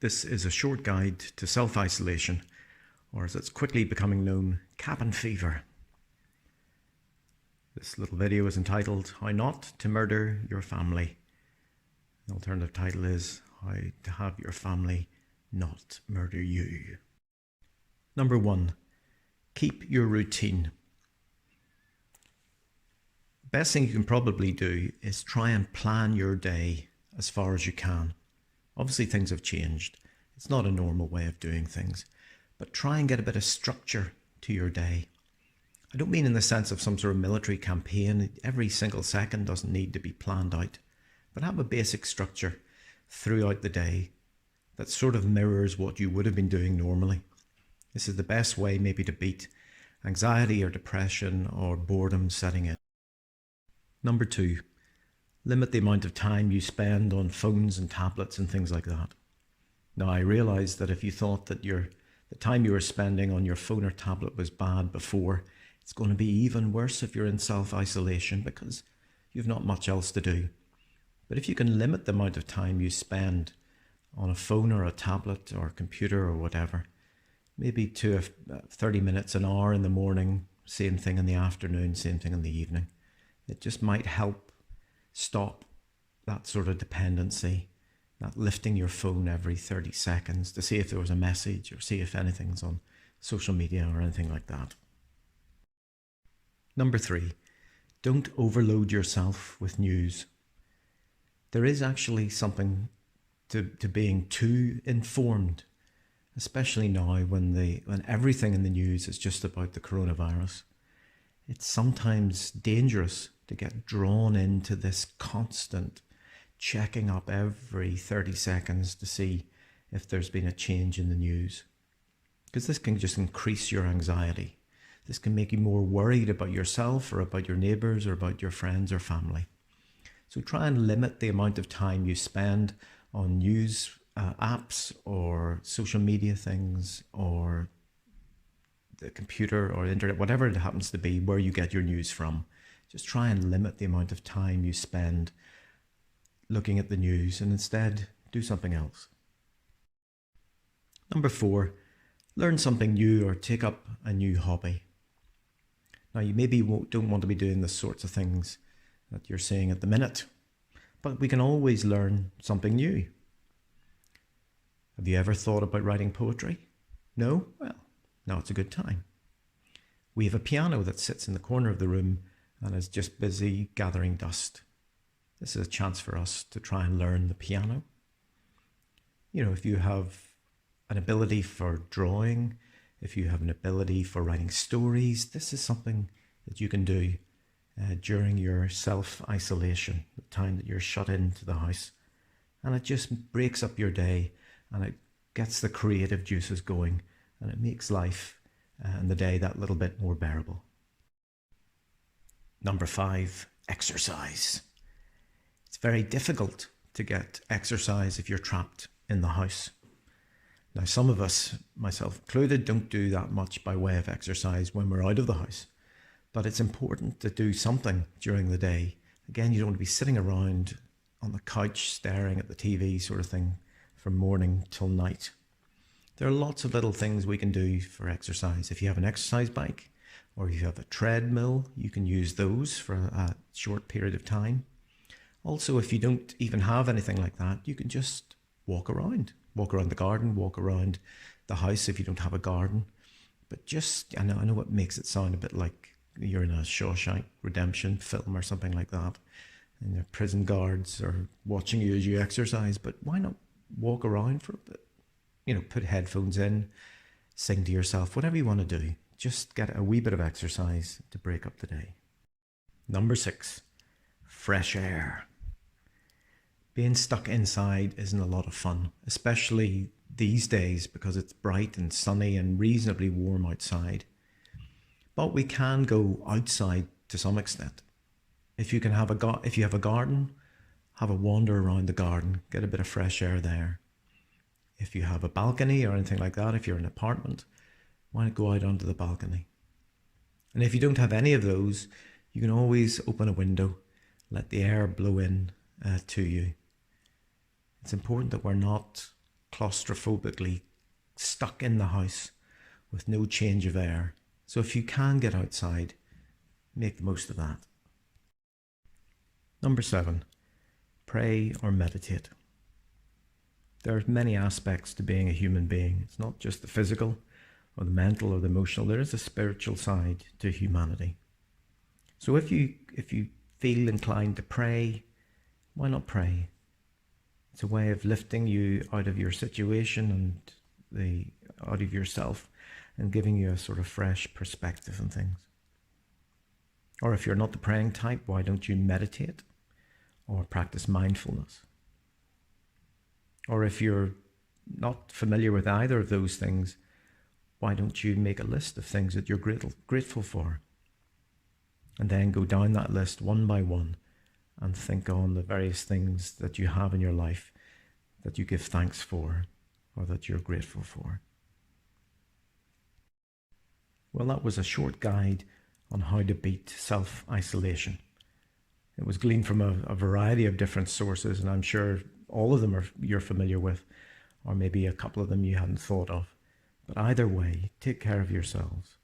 This is a short guide to self-isolation, or as it's quickly becoming known, cabin fever. This little video is entitled How Not to Murder Your Family. The alternative title is How to Have Your Family Not Murder You. Number 1, keep your routine. The best thing you can probably do is try and plan your day as far as you can. Obviously things have changed. It's not a normal way of doing things, but try and get a bit of structure to your day. I don't mean in the sense of some sort of military campaign. Every single second doesn't need to be planned out, but have a basic structure throughout the day that sort of mirrors what you would have been doing normally. This is the best way maybe to beat anxiety or depression or boredom setting in. Number 2, limit the amount of time you spend on phones and tablets and things like that. Now, I realize that if you thought that the time you were spending on your phone or tablet was bad before, it's going to be even worse if you're in self-isolation because you've not much else to do. But if you can limit the amount of time you spend on a phone or a tablet or a computer or whatever, maybe to 30 minutes, an hour in the morning, same thing in the afternoon, same thing in the evening, it just might help stop that sort of dependency, that lifting your phone every 30 seconds to see if there was a message or see if anything's on social media or anything like that. Number 3, don't overload yourself with news. There is actually something to being too informed, especially now when everything in the news is just about the coronavirus. It's sometimes dangerous to get drawn into this constant checking up every 30 seconds to see if there's been a change in the news. Because this can just increase your anxiety. This can make you more worried about yourself or about your neighbours or about your friends or family. So try and limit the amount of time you spend on news apps or social media things or the computer or internet, whatever it happens to be, where you get your news from. Just try and limit the amount of time you spend looking at the news and instead do something else. Number 4, learn something new or take up a new hobby. Now, you maybe don't want to be doing the sorts of things that you're saying at the minute, but we can always learn something new. Have you ever thought about writing poetry? No? Well, now it's a good time. We have a piano that sits in the corner of the room and is just busy gathering dust. This is a chance for us to try and learn the piano. You know, if you have an ability for drawing, if you have an ability for writing stories, this is something that you can do during your self-isolation, the time that you're shut into the house. And it just breaks up your day and it gets the creative juices going and it makes life and the day that little bit more bearable. Number 5, exercise. It's very difficult to get exercise if you're trapped in the house. Now, some of us, myself included, don't do that much by way of exercise when we're out of the house. But it's important to do something during the day. Again, you don't want to be sitting around on the couch staring at the TV sort of thing from morning till night. There are lots of little things we can do for exercise. If you have an exercise bike or if you have a treadmill, you can use those for a short period of time. Also, if you don't even have anything like that, you can just walk around the garden, walk around the house if you don't have a garden. But just, I know it makes it sound a bit like you're in a Shawshank Redemption film or something like that, and the prison guards are watching you as you exercise, but why not walk around for a bit? You know, put headphones in, sing to yourself, whatever you want to do. Just get a wee bit of exercise to break up the day. Number 6, fresh air. Being stuck inside isn't a lot of fun, especially these days because it's bright and sunny and reasonably warm outside. But we can go outside to some extent. If you have a garden, have a wander around the garden, get a bit of fresh air there. If you have a balcony or anything like that, if you're in an apartment, why not go out onto the balcony? And if you don't have any of those, you can always open a window, let the air blow in to you. It's important that we're not claustrophobically stuck in the house with no change of air. So if you can get outside, make the most of that. Number 7, pray or meditate. There are many aspects to being a human being. It's not just the physical or the mental or the emotional. There is a spiritual side to humanity. So if you feel inclined to pray, why not pray? It's a way of lifting you out of your situation and out of yourself and giving you a sort of fresh perspective on things. Or if you're not the praying type, why don't you meditate or practice mindfulness? Or if you're not familiar with either of those things, why don't you make a list of things that you're grateful for? And then go down that list one by one and think on the various things that you have in your life that you give thanks for or that you're grateful for. Well, that was a short guide on how to beat self-isolation. It was gleaned from a variety of different sources, and I'm sure all of them you're familiar with, or maybe a couple of them you hadn't thought of. But either way, take care of yourselves.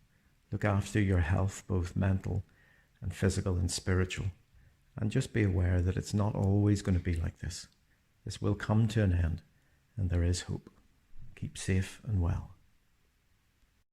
Look after your health, both mental and physical and spiritual. And just be aware that it's not always going to be like this. This will come to an end, and there is hope. Keep safe and well.